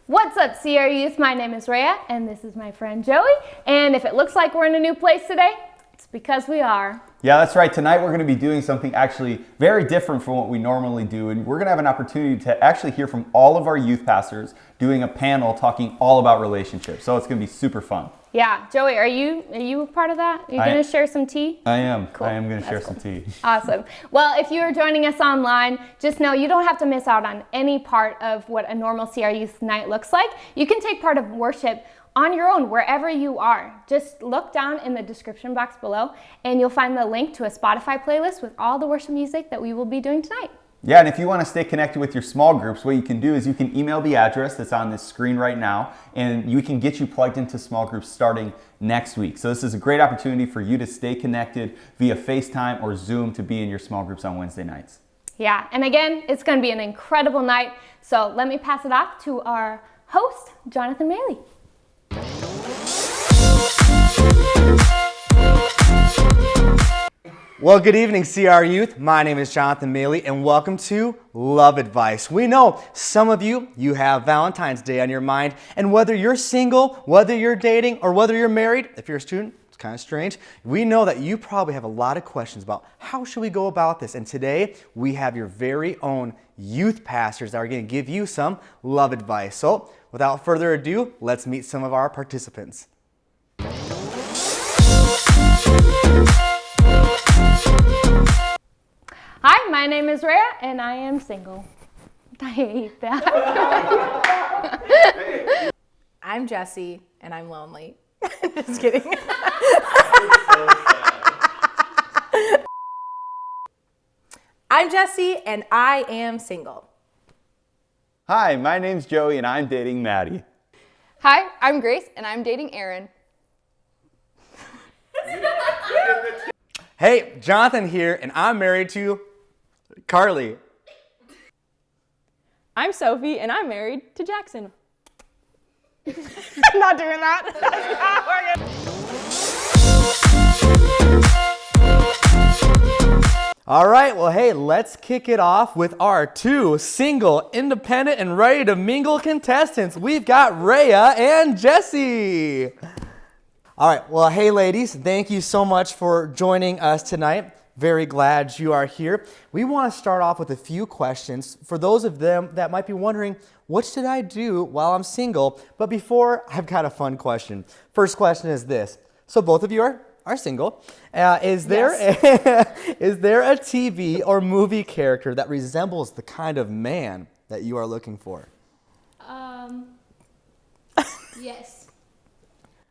What's up, CR Youth? My name is Rhea, and this is my friend Joey. And if it looks like we're in a new place today, it's because we are. Yeah, that's right. Tonight we're going to be doing something actually very different from what we normally do. And we're going to have an opportunity to actually hear from all of our youth pastors doing a panel talking all about relationships. So it's going to be super fun. Yeah. Joey, are you a part of that? Are you going to share some tea? I am. Cool. I am going to share some tea. Awesome. Well, if you are joining us online, just know you don't have to miss out on any part of what a normal CR Youth night looks like. You can take part of worship on your own, wherever you are. Just look down in the description box below and you'll find the link to a Spotify playlist with all the worship music that we will be doing tonight. Yeah, and if you want to stay connected with your small groups, what you can do is you can email the address that's on this screen right now, and we can get you plugged into small groups starting next week. So this is a great opportunity for you to stay connected via FaceTime or Zoom to be in your small groups on Wednesday nights. Yeah, and again, it's going to be an incredible night. So let me pass it off to our host, Jonathan Maley. Well, good evening, CR Youth. My name is Jonathan Maley, and welcome to Love Advice. We know some of you have Valentine's Day on your mind, and whether you're single, whether you're dating, or whether you're married, if you're a student, it's kind of strange, we know that you probably have a lot of questions about how should we go about this, and today we have your very own youth pastors that are going to give you some love advice. So, without further ado, let's meet some of our participants. Hi, my name is Rhea, and I am single. I hate that. I'm Jessie, and I'm lonely. Just kidding. I'm Jessie, and I am single. Hi, my name's Joey, and I'm dating Maddie. Hi, I'm Grace, and I'm dating Aaron. Hey, Jonathan here, and I'm married to Carly. I'm Sophie, and I'm married to Jackson. Not doing that. All right, well, hey, let's kick it off with our two single, independent, and ready to mingle contestants. We've got Rhea and Jessie. All right, well, hey, ladies, thank you so much for joining us tonight. Very glad you are here. We want to start off with a few questions for those of them that might be wondering, what should I do while I'm single? But before, I've got a fun question. First question is this. So both of you are single. Is there a TV or movie character that resembles the kind of man that you are looking for? Yes.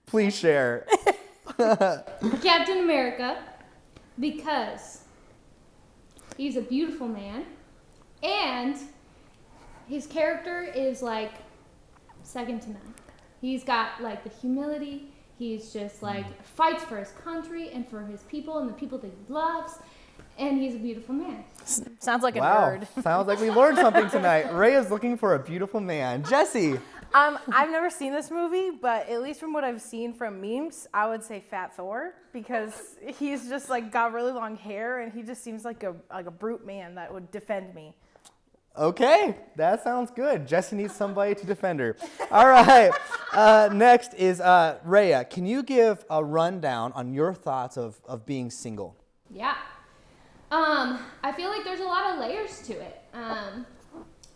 Please share. Captain America, because he's a beautiful man, and his character is like second to none. He's got like the humility. He's just like fights for his country and for his people and the people that he loves, and he's a beautiful man. Sounds like a Wow, nerd. sounds like we learned something tonight. Ray is looking for a beautiful man. Jessie. I've never seen this movie, but at least from what I've seen from memes, I would say Fat Thor, because he's just like got really long hair and he just seems like a brute man that would defend me. Okay, that sounds good. Jessie needs somebody to defend her. All right, next is Rhea. Can you give a rundown on your thoughts of being single? Yeah. I feel like there's a lot of layers to it.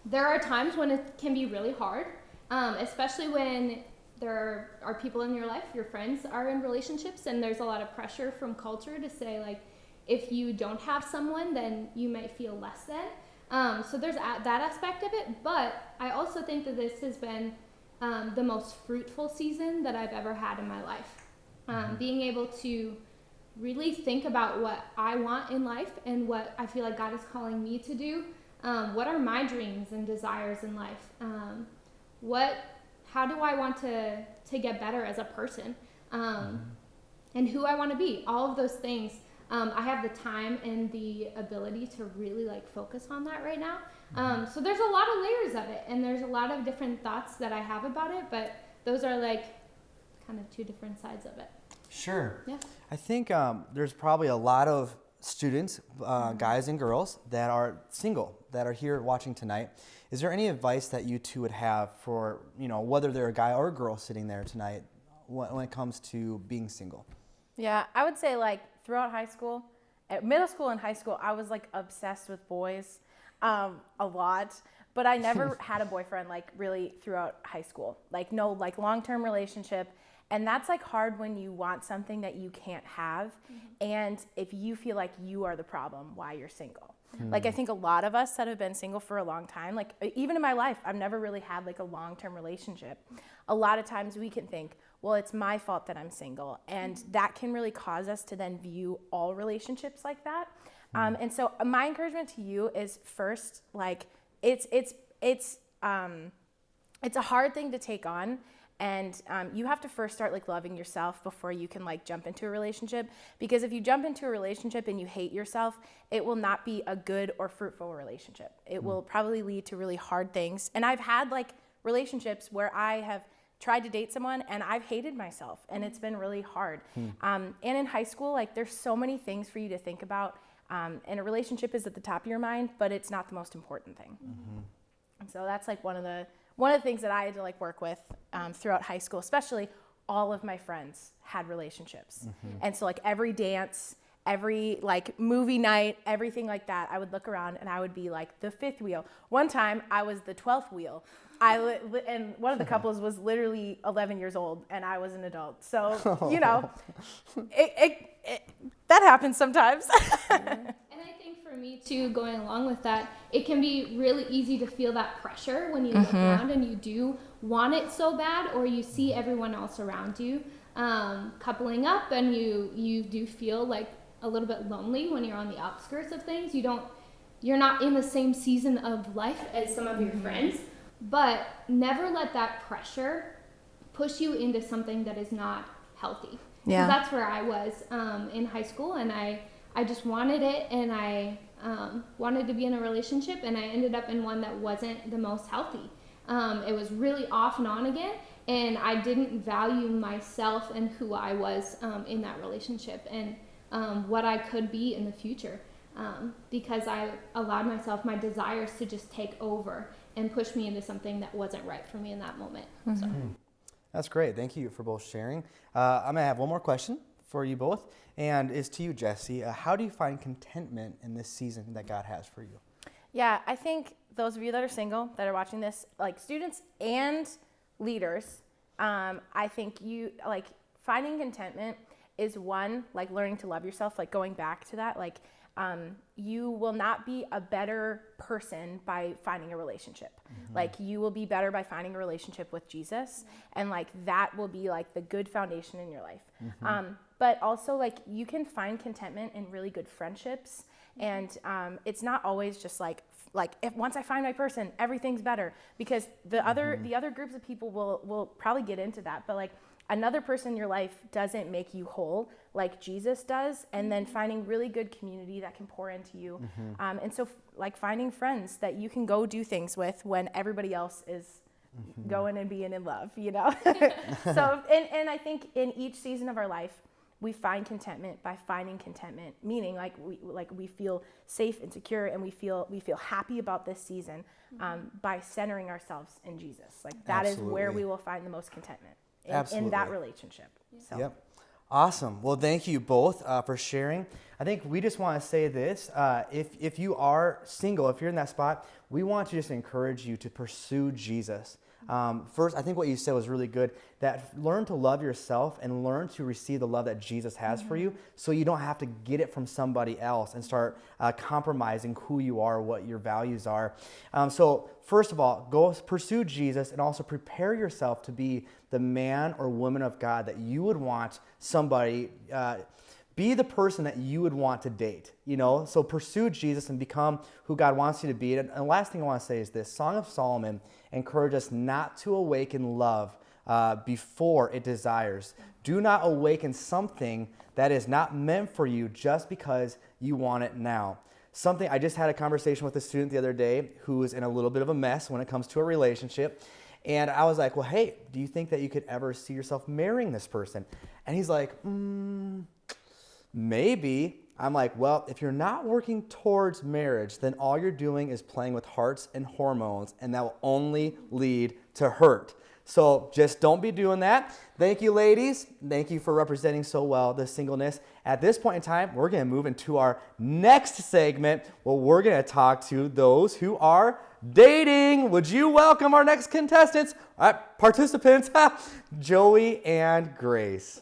There are times when it can be really hard. Especially when there are people in your life, your friends are in relationships, and there's a lot of pressure from culture to say, like, if you don't have someone, then you might feel less than. So there's that aspect of it, but I also think that this has been the most fruitful season that I've ever had in my life. Being able to really think about what I want in life and what I feel like God is calling me to do. What are my dreams and desires in life? How do I want to get better as a person, and who I want to be, all of those things. I have the time and the ability to really like focus on that right now. So there's a lot of layers of it, and there's a lot of different thoughts that I have about it, but those are like kind of two different sides of it. Sure. Yeah. I think there's probably a lot of students, guys and girls, that are single, that are here watching tonight, is there any advice that you two would have for, whether they're a guy or a girl sitting there tonight when it comes to being single? Yeah, I would say like throughout high school, at middle school and high school, I was like obsessed with boys a lot, but I never had a boyfriend like really throughout high school, like no like long-term relationship. And that's like hard when you want something that you can't have. And if you feel like you are the problem, why you're single. Like I think a lot of us that have been single for a long time, like even in my life, I've never really had like a long-term relationship. A lot of times we can think, well, it's my fault that I'm single. And that can really cause us to then view all relationships like that. And so my encouragement to you is first, like it's a hard thing to take on. And you have to first start like loving yourself before you can like jump into a relationship. Because if you jump into a relationship and you hate yourself, it will not be a good or fruitful relationship. It will probably lead to really hard things. And I've had like relationships where I have tried to date someone and I've hated myself and it's been really hard. And in high school, like there's so many things for you to think about. And a relationship is at the top of your mind, but it's not the most important thing. And so that's like one of the things that I had to like work with throughout high school, especially all of my friends had relationships. And so like every dance, every like movie night, everything like that, I would look around and I would be like the fifth wheel. One time I was the 12th wheel. And one of the couples was literally 11 years old and I was an adult. So, that happens sometimes. And I think for me too, going along with that, it can be really easy to feel that pressure when you look around and you do want it so bad, or you see everyone else around you coupling up, and you do feel like a little bit lonely when you're on the outskirts of things. You're not in the same season of life as some of your friends, but never let that pressure push you into something that is not healthy. Yeah. 'Cause that's where I was in high school, and I just wanted it, and I wanted to be in a relationship, and I ended up in one that wasn't the most healthy. It was really off and on again, and I didn't value myself and who I was in that relationship, and what I could be in the future, because I allowed myself, my desires to just take over and push me into something that wasn't right for me in that moment. So. That's great. Thank you for both sharing. I'm going to have one more question for you both, and it's to you, Jesse. How do you find contentment in this season that God has for you? Yeah, I think those of you that are single, that are watching this, like students and leaders, I think you, like, finding contentment is one, like learning to love yourself, like going back to that, like you will not be a better person by finding a relationship. Like you will be better by finding a relationship with Jesus, and like that will be like the good foundation in your life. But also like you can find contentment in really good friendships, and it's not always just like if once I find my person, everything's better, because the other groups of people will probably get into that, but like another person in your life doesn't make you whole like Jesus does, and then finding really good community that can pour into you. And so like finding friends that you can go do things with when everybody else is going and being in love, So, and I think in each season of our life, we find contentment by finding contentment, meaning we feel safe and secure, and we feel happy about this season by centering ourselves in Jesus. Like that is where we will find the most contentment in that relationship. So. Yep. Awesome. Well, thank you both for sharing. I think we just want to say this. If you are single, if you're in that spot, we want to just encourage you to pursue Jesus. First, I think what you said was really good, that learn to love yourself and learn to receive the love that Jesus has for you, so you don't have to get it from somebody else and start compromising who you are, what your values are. So first of all, go pursue Jesus, and also prepare yourself to be the man or woman of God that you would want somebody, be the person that you would want to date, So pursue Jesus and become who God wants you to be. And the last thing I want to say is this: Song of Solomon encourages us not to awaken love before it desires. Do not awaken something that is not meant for you just because you want it now. I just had a conversation with a student the other day who is in a little bit of a mess when it comes to a relationship. And I was like, well, hey, do you think that you could ever see yourself marrying this person? And he's like, maybe. I'm like, well, if you're not working towards marriage, then all you're doing is playing with hearts and hormones, and that will only lead to hurt. So just don't be doing that. Thank you, ladies. Thank you for representing so well the singleness. At this point in time, we're going to move into our next segment where we're going to talk to those who are dating. Would you welcome our next contestants, participants, Joey and Grace.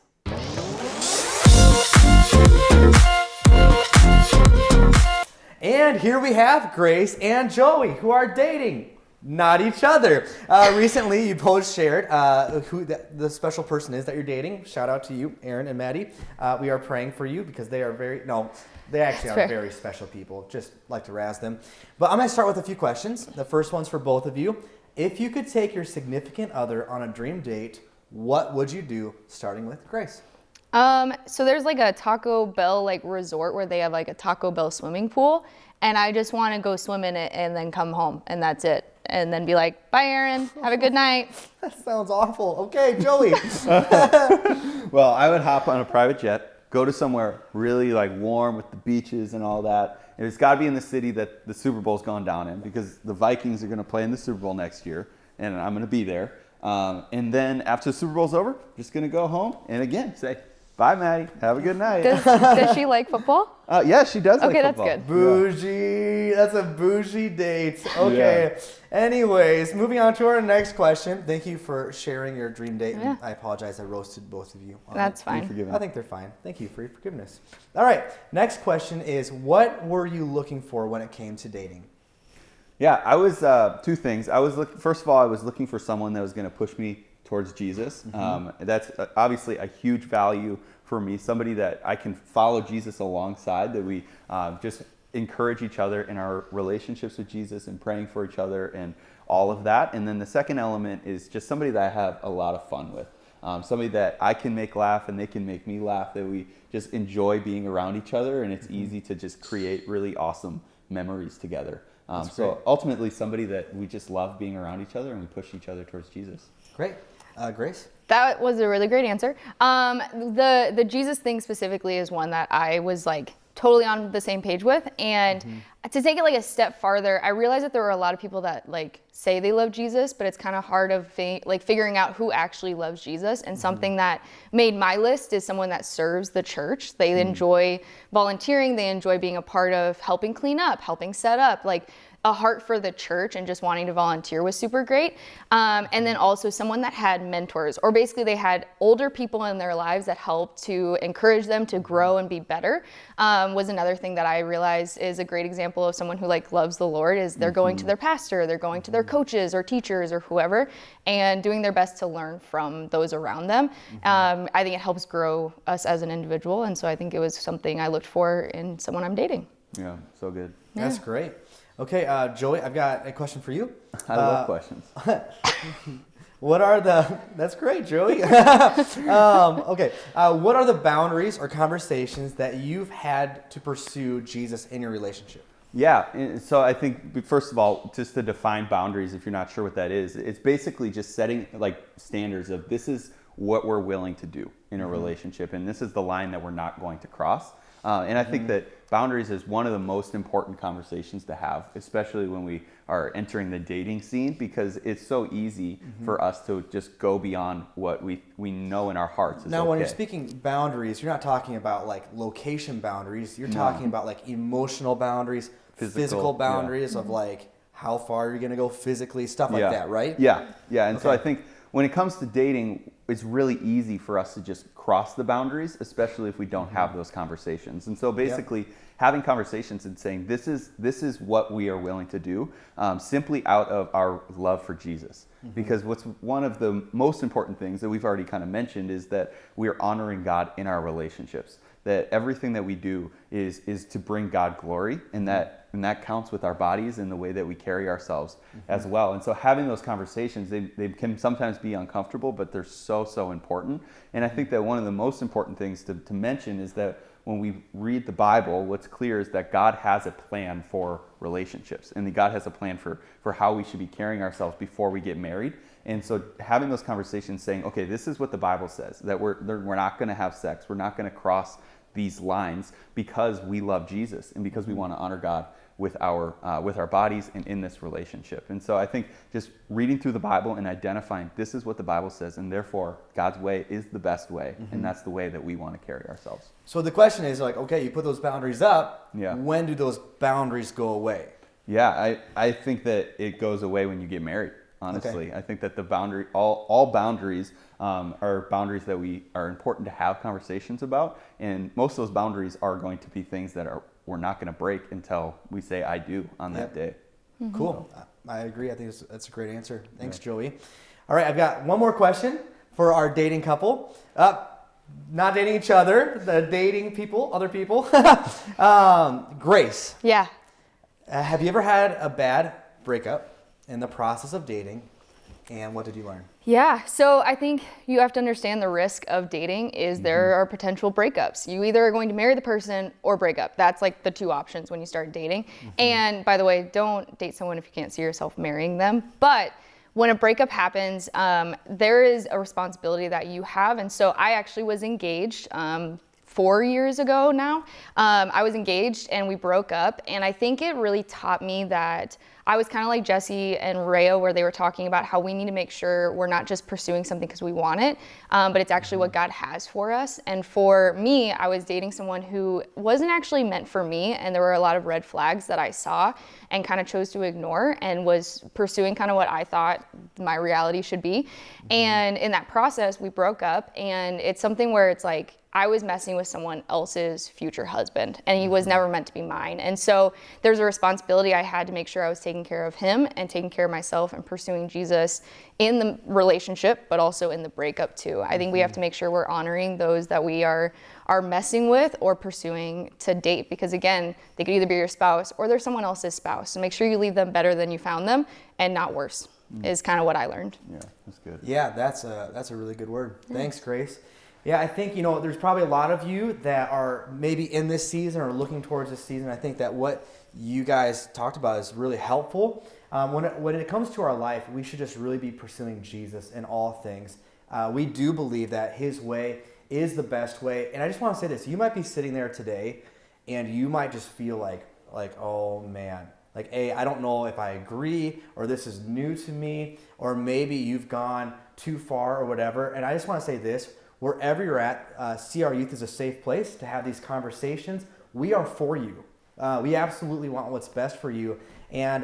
And here we have Grace and Joey, who are dating, not each other. Recently, you both shared who the special person is that you're dating. Shout out to you, Aaron and Maddie. We are praying for you because they are they actually are very special people. Just like to razz them. But I'm going to start with a few questions. The first one's for both of you. If you could take your significant other on a dream date, what would you do, starting with Grace? So there's like a Taco Bell like resort where they have like a Taco Bell swimming pool, and I just want to go swim in it and then come home, and that's it. And then be like, bye, Aaron. Have a good night. That sounds awful. Okay, Joey. Well, I would hop on a private jet, go to somewhere really like warm with the beaches and all that. And it's got to be in the city that the Super Bowl's gone down in, because the Vikings are going to play in the Super Bowl next year, and I'm going to be there. And then after the Super Bowl's over, just going to go home and again say, bye, Maddie. Have a good night. Does she like football? Yeah, she does like Okay, football. that's good. Bougie. That's a bougie date. Okay. Yeah. Anyways, moving on to our next question. Thank you for sharing your dream date. Yeah. And I apologize. I roasted both of you. That's fine. I think they're fine. Thank you for your forgiveness. All right. Next question is, what were you looking for when it came to dating? Yeah, I was two things. First of all, I was looking for someone that was going to push me towards Jesus. That's obviously a huge value for me, somebody that I can follow Jesus alongside, that we just encourage each other in our relationships with Jesus and praying for each other and all of that. And then the second element is just somebody that I have a lot of fun with, somebody that I can make laugh and they can make me laugh, that we just enjoy being around each other, and it's easy to just create really awesome memories together. So ultimately somebody that we just love being around each other and we push each other towards Jesus. Great. Grace? That was a really great answer. The Jesus thing specifically is one that I was like totally on the same page with. And to take it like a step farther, I realized that there were a lot of people that like say they love Jesus, but it's kind of hard of figuring out who actually loves Jesus. And something that made my list is someone that serves the church. They enjoy volunteering. They enjoy being a part of helping clean up, helping set up, like a heart for the church, and just wanting to volunteer was super great. And then also someone that had mentors, or basically they had older people in their lives that helped to encourage them to grow and be better, was another thing that I realized is a great example of someone who like loves the Lord. Is they're going to their pastor, they're going to their coaches or teachers or whoever, and doing their best to learn from those around them. I think it helps grow us as an individual, and so I think it was something I looked for in someone I'm dating. Yeah, so good. That's great. Okay, Joey, I've got a question for you. I love questions. That's great, Joey. Okay, what are the boundaries or conversations that you've had to pursue Jesus in your relationship? Yeah, and so I think, first of all, just to define boundaries, if you're not sure what that is, it's basically just setting like standards of this is what we're willing to do in a relationship, and this is the line that we're not going to cross. And I think that boundaries is one of the most important conversations to have, especially when we are entering the dating scene, because it's so easy for us to just go beyond what we know in our hearts is Now, okay. when you're speaking boundaries, you're not talking about like location boundaries. You're talking about like emotional boundaries, physical boundaries of like how far you're going to go physically, stuff like that, right? Yeah. And so I think when it comes to dating, it's really easy for us to just cross the boundaries, especially if we don't have those conversations. And so basically having conversations and saying, this is what we are willing to do, simply out of our love for Jesus. Because what's one of the most important things that we've already kind of mentioned is that we are honoring God in our relationships. That everything that we do is to bring God glory, and that counts with our bodies and the way that we carry ourselves as well. And so having those conversations, they can sometimes be uncomfortable, but they're so important. And I think that one of the most important things to mention is that when we read the Bible, what's clear is that God has a plan for relationships, and that God has a plan for how we should be carrying ourselves before we get married. And so having those conversations saying, okay, this is what the Bible says, that we're not going to have sex, we're not going to cross these lines because we love Jesus and because we want to honor God with our bodies and in this relationship. And so I think just reading through the Bible and identifying this is what the Bible says, and therefore God's way is the best way, and that's the way that we want to carry ourselves. So the question is like, okay, you put those boundaries up. Yeah. When do those boundaries go away? Yeah, I think that it goes away when you get married. Honestly, Okay. I think that the boundary, all boundaries are boundaries that we are important to have conversations about, and most of those boundaries are going to be things that we're not going to break until we say I do on that day. Cool. I agree. I think that's a great answer. Thanks, Joey. All right, I've got one more question for our dating couple. Not dating each other, the dating people, other people. Grace, Yeah. have you ever had a bad breakup in the process of dating, and what did you learn? Yeah, so I think you have to understand the risk of dating is there are potential breakups. You either are going to marry the person or break up. That's like the two options when you start dating. And by the way, don't date someone if you can't see yourself marrying them. But when a breakup happens, there is a responsibility that you have. And so I actually was engaged 4 years ago now. I was engaged and we broke up. And I think it really taught me that I was kind of like Jesse and Rhea, where they were talking about how we need to make sure we're not just pursuing something because we want it, but it's actually what God has for us. And for me, I was dating someone who wasn't actually meant for me, and there were a lot of red flags that I saw and kind of chose to ignore and was pursuing kind of what I thought my reality should be. And in that process, we broke up, and it's something where it's like, I was messing with someone else's future husband, and he was never meant to be mine. And so there's a responsibility I had to make sure I was taking care of him and taking care of myself and pursuing Jesus in the relationship, but also in the breakup too. I think we have to make sure we're honoring those that we are messing with or pursuing to date, because again, they could either be your spouse or they're someone else's spouse. So make sure you leave them better than you found them and not worse is kind of what I learned. Yeah, that's good. Yeah, that's a really good word. Thanks, Grace. Yeah, I think, there's probably a lot of you that are maybe in this season or looking towards this season. I think that what you guys talked about is really helpful. When it comes to our life, we should just really be pursuing Jesus in all things. We do believe that his way is the best way. And I just want to say this. You might be sitting there today and you might just feel like, oh man, like, hey, I don't know if I agree, or this is new to me, or maybe you've gone too far or whatever. And I just want to say this. Wherever you're at, CR Youth is a safe place to have these conversations. We are for you. We absolutely want what's best for you. And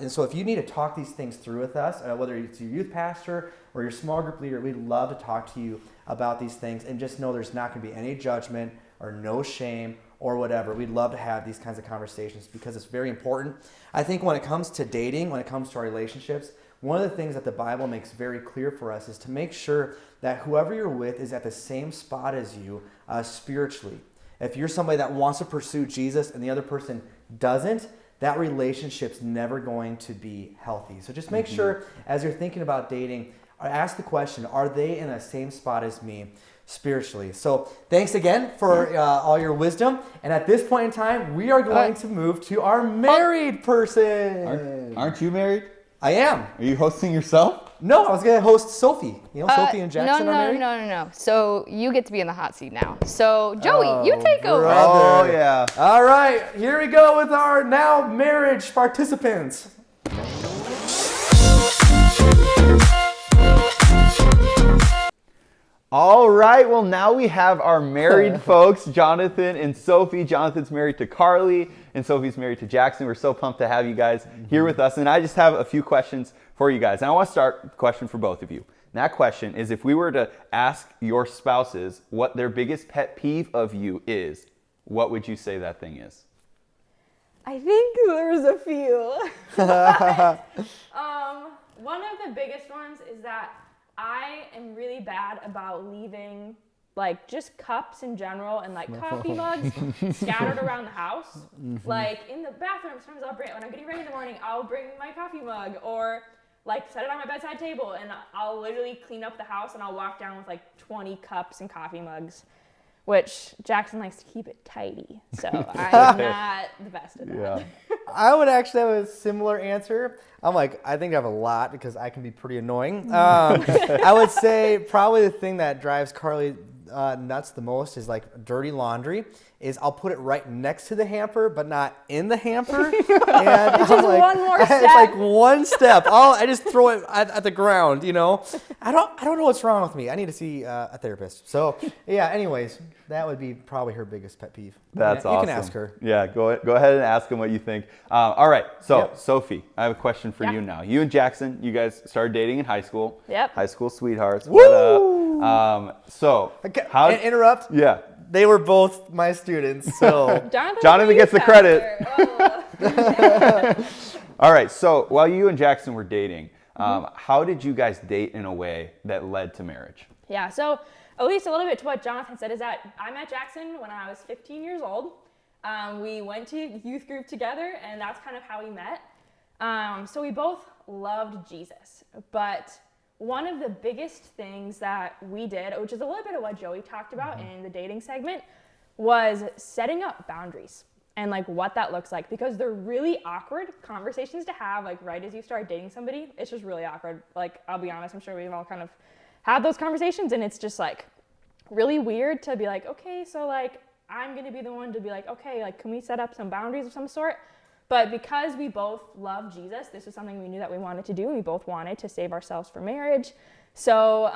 so if you need to talk these things through with us, whether it's your youth pastor or your small group leader, we'd love to talk to you about these things. And just know there's not going to be any judgment or no shame or whatever. We'd love to have these kinds of conversations because it's very important. I think when it comes to dating, when it comes to our relationships, one of the things that the Bible makes very clear for us is to make sure that whoever you're with is at the same spot as you spiritually. If you're somebody that wants to pursue Jesus and the other person doesn't, that relationship's never going to be healthy. So just make sure as you're thinking about dating, ask the question, are they in the same spot as me spiritually? So thanks again for all your wisdom. And at this point in time, we are going to move to our married person. Aren't you married? I am. Are you hosting yourself? No, I was going to host Sophie. Sophie and Jackson are married? No. So you get to be in the hot seat now. So Joey, you take over. Oh, yeah. All right, here we go with our now marriage participants. All right, well, now we have our married folks, Jonathan and Sophie. Jonathan's married to Carly, and Sophie's married to Jackson. We're so pumped to have you guys here with us. And I just have a few questions for you guys. And I want to start with a question for both of you. And that question is, if we were to ask your spouses what their biggest pet peeve of you is, what would you say that thing is? I think there's a few. One of the biggest ones is that I am really bad about leaving like just cups in general and like coffee mugs scattered around the house. Like in the bathroom, sometimes when I'm getting ready in the morning, I'll bring my coffee mug or like set it on my bedside table and I'll literally clean up the house and I'll walk down with like 20 cups and coffee mugs, which Jackson likes to keep it tidy. So I'm not the best at that. Yeah. I would actually have a similar answer. I think I have a lot because I can be pretty annoying. I would say probably the thing that drives Carly nuts the most is like dirty laundry. Is I'll put it right next to the hamper, but not in the hamper. And it's just one more It's step. like one step. I just throw it at the ground. You know, I don't know what's wrong with me. I need to see a therapist. So yeah. Anyways, that would be probably her biggest pet peeve. That's awesome. You can ask her. Yeah, go ahead and ask them what you think. All right, so Yep. Sophie, I have a question for Yeah. you now. You and Jackson, you guys started dating in high school. Yep. High school sweethearts. Woo! What up? So Okay, how? interrupt. Yeah. They were both my students, so Jonathan gets the credit. Oh. All right, so while you and Jackson were dating, how did you guys date in a way that led to marriage? Yeah, so at least a little bit to what Jonathan said is that I met Jackson when I was 15 years old. We went to youth group together, and that's kind of how we met. So we both loved Jesus, but one of the biggest things that we did, which is a little bit of what Joey talked about in the dating segment, was setting up boundaries and like what that looks like, because they're really awkward conversations to have, like right as you start dating somebody. It's just really awkward. Like, I'll be honest, I'm sure we've all kind of had those conversations, and it's just like really weird to be like, okay, so like I'm gonna be the one to be like, okay, like can we set up some boundaries of some sort? But because we both love Jesus, this was something we knew that we wanted to do, and we both wanted to save ourselves for marriage. So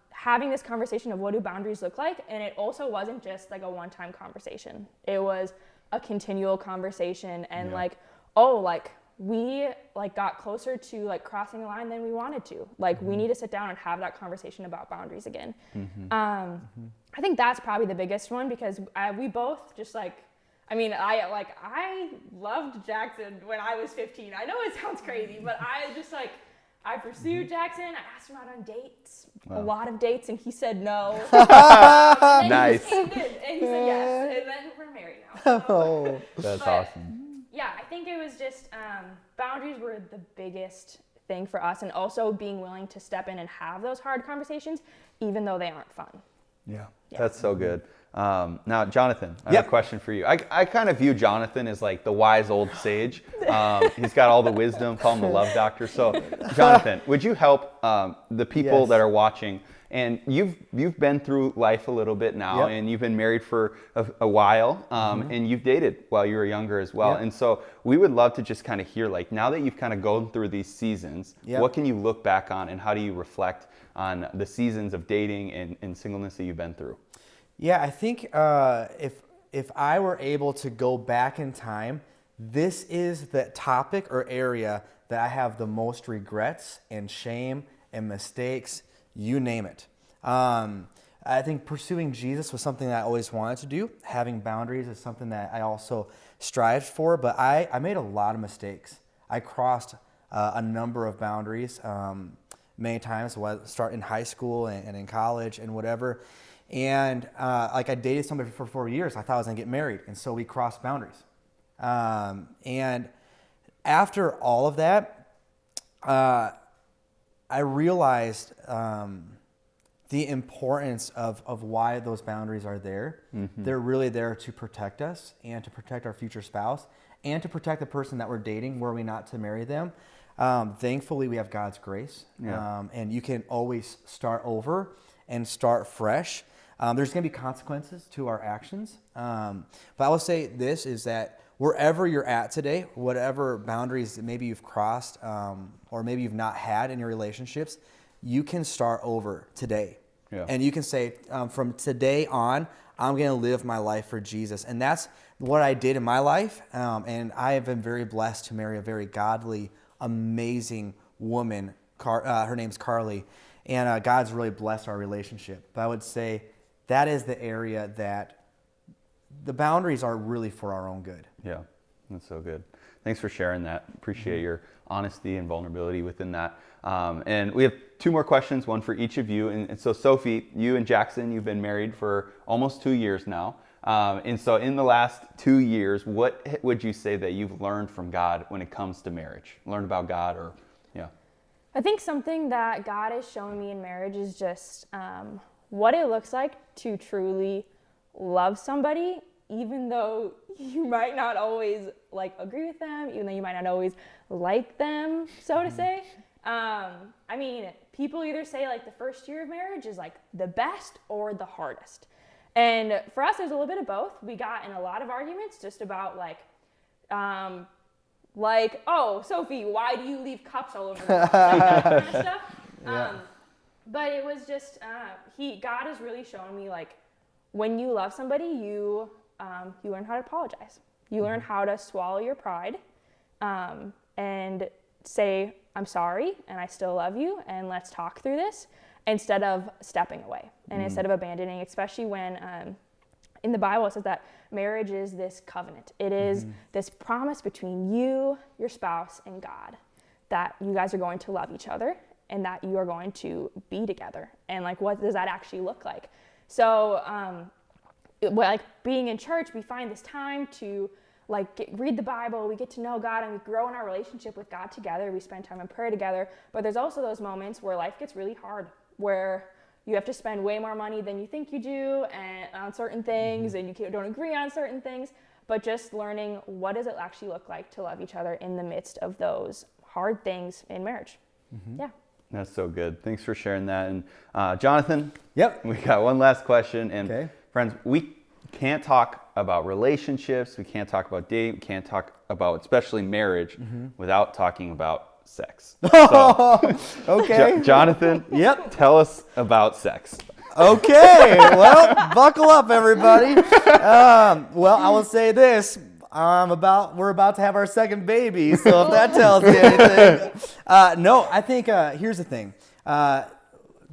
having this conversation of what do boundaries look like, and it also wasn't just like a one-time conversation. It was a continual conversation, and like, oh, like we like got closer to like crossing a line than we wanted to. Like we need to sit down and have that conversation about boundaries again. I think that's probably the biggest one, because we both just like, I loved Jackson when I was 15. I know it sounds crazy, but I pursued Jackson. I asked him out on dates, a lot of dates, and he said no. And then Nice. He just caved in, and he said yes, and then we're married now. oh, That's But, awesome. Yeah, I think it was just boundaries were the biggest thing for us, and also being willing to step in and have those hard conversations, even though they aren't fun. Yeah, that's so good. Now, Jonathan, I have Yep. a question for you. I kind of view Jonathan as like the wise old sage. He's got all the wisdom, call him the love doctor. So, Jonathan, would you help the people Yes. that are watching? And you've been through life a little bit now, Yep. and you've been married for a while, and you've dated while you were younger as well. Yep. And so we would love to just kind of hear, like, now that you've kind of gone through these seasons, Yep. what can you look back on, and how do you reflect on the seasons of dating and singleness that you've been through? Yeah, I think if I were able to go back in time, this is the topic or area that I have the most regrets and shame and mistakes, you name it. I think pursuing Jesus was something that I always wanted to do. Having boundaries is something that I also strived for, but I made a lot of mistakes. I crossed a number of boundaries many times, start in high school and in college and whatever. And like I dated somebody for 4 years. I thought I was gonna get married, and so we crossed boundaries. And after all of that, I realized the importance of why those boundaries are there. They're really there to protect us and to protect our future spouse and to protect the person that we're dating were we not to marry them. Thankfully, we have God's grace, and you can always start over and start fresh. There's going to be consequences to our actions. But I will say this is that wherever you're at today, whatever boundaries that maybe you've crossed or maybe you've not had in your relationships, you can start over today. Yeah. And you can say, from today on, I'm going to live my life for Jesus. And that's what I did in my life. And I have been very blessed to marry a very godly, amazing woman. Her name's Carly. And God's really blessed our relationship. But I would say that is the area that the boundaries are really for our own good. Yeah, that's so good. Thanks for sharing that. Appreciate your honesty and vulnerability within that. And we have two more questions, one for each of you. And so, Sophie, you and Jackson, you've been married for almost 2 years now. And so in the last 2 years, what would you say that you've learned from God when it comes to marriage? Learned about God or, yeah. I think something that God has shown me in marriage is just what it looks like to truly love somebody, even though you might not always like agree with them, even though you might not always like them, so to say. I mean, people either say like the first year of marriage is like the best or the hardest. And for us, there's a little bit of both. We got in a lot of arguments just about like, oh, Sophie, why do you leave cups all over the house? Like that kind of stuff. Yeah. But it was just, God has really shown me like, when you love somebody, you learn how to apologize. You learn how to swallow your pride, and say, I'm sorry, and I still love you, and let's talk through this, instead of stepping away, and instead of abandoning, especially when in the Bible it says that marriage is this covenant. It is this promise between you, your spouse, and God, that you guys are going to love each other, and that you are going to be together. And like, what does that actually look like? So like being in church, we find this time to like read the Bible, we get to know God, and we grow in our relationship with God together. We spend time in prayer together. But there's also those moments where life gets really hard, where you have to spend way more money than you think you do and on certain things, and you don't agree on certain things. But just learning, what does it actually look like to love each other in the midst of those hard things in marriage? Yeah. That's so good. Thanks for sharing that. And Jonathan, Yep. we got one last question. And Okay. friends, we can't talk about relationships, we can't talk about dating, we can't talk about especially marriage without talking about sex. So, Okay. Jonathan, Yep. tell us about sex. Okay, well, buckle up, everybody. Well, I will say this: we're about to have our second baby, so if that tells you anything. No, I think here's the thing.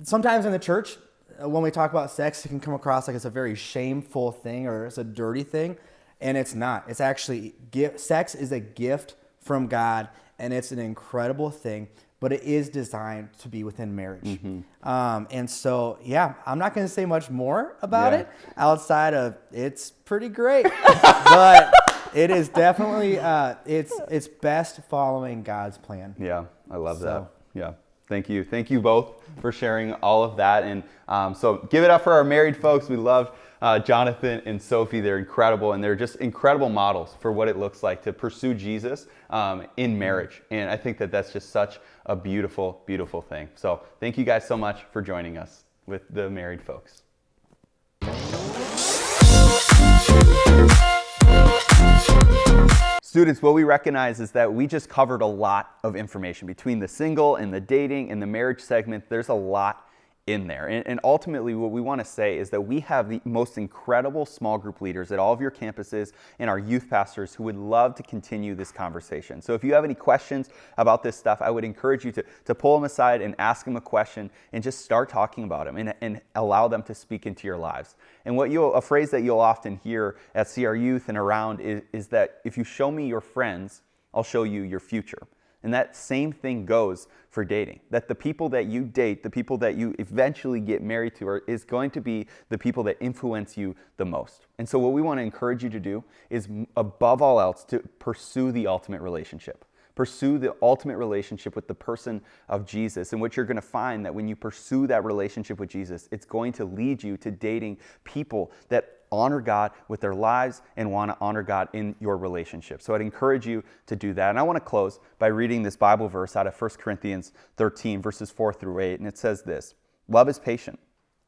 Sometimes in the church, when we talk about sex, it can come across like it's a very shameful thing or it's a dirty thing, and it's not. It's actually sex is a gift from God, and it's an incredible thing. But it is designed to be within marriage. And so, yeah, I'm not going to say much more about it outside of it's pretty great. But it is definitely, it's best following God's plan. Yeah, I love that. Yeah. Thank you. Thank you both for sharing all of that. And so give it up for our married folks. We love Jonathan and Sophie. They're incredible, and they're just incredible models for what it looks like to pursue Jesus in marriage. And I think that that's just such a beautiful, beautiful thing. So thank you guys so much for joining us with the married folks. Students, what we recognize is that we just covered a lot of information between the single and the dating and the marriage segment. There's a lot in there. And ultimately what we want to say is that we have the most incredible small group leaders at all of your campuses and our youth pastors who would love to continue this conversation. So if you have any questions about this stuff, I would encourage you to pull them aside and ask them a question and just start talking about them and allow them to speak into your lives. And a phrase that you'll often hear at CR Youth and around is that if you show me your friends, I'll show you your future. And that same thing goes for dating, that the people that you date, the people that you eventually get married to is going to be the people that influence you the most. And so what we want to encourage you to do is, above all else, to pursue the ultimate relationship. Pursue the ultimate relationship with the person of Jesus. And what you're going to find that when you pursue that relationship with Jesus, it's going to lead you to dating people that honor God with their lives and want to honor God in your relationship. So I'd encourage you to do that. And I want to close by reading this Bible verse out of 1 Corinthians 13, verses 4 through 8. And it says this: love is patient.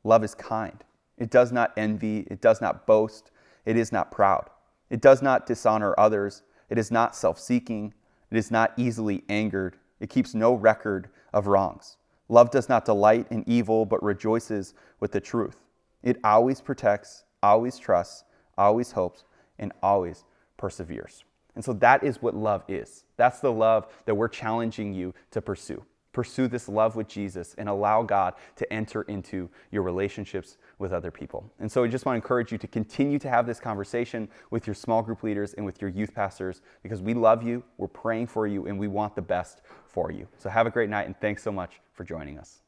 Love is kind. It does not envy. It does not boast. It is not proud. It does not dishonor others. It is not self-seeking. It is not easily angered. It keeps no record of wrongs. Love does not delight in evil, but rejoices with the truth. It always protects, always trusts, always hopes, and always perseveres. And so that is what love is. That's the love that we're challenging you to pursue. Pursue this love with Jesus and allow God to enter into your relationships with other people. And so I just want to encourage you to continue to have this conversation with your small group leaders and with your youth pastors, because we love you, we're praying for you, and we want the best for you. So have a great night, and thanks so much for joining us.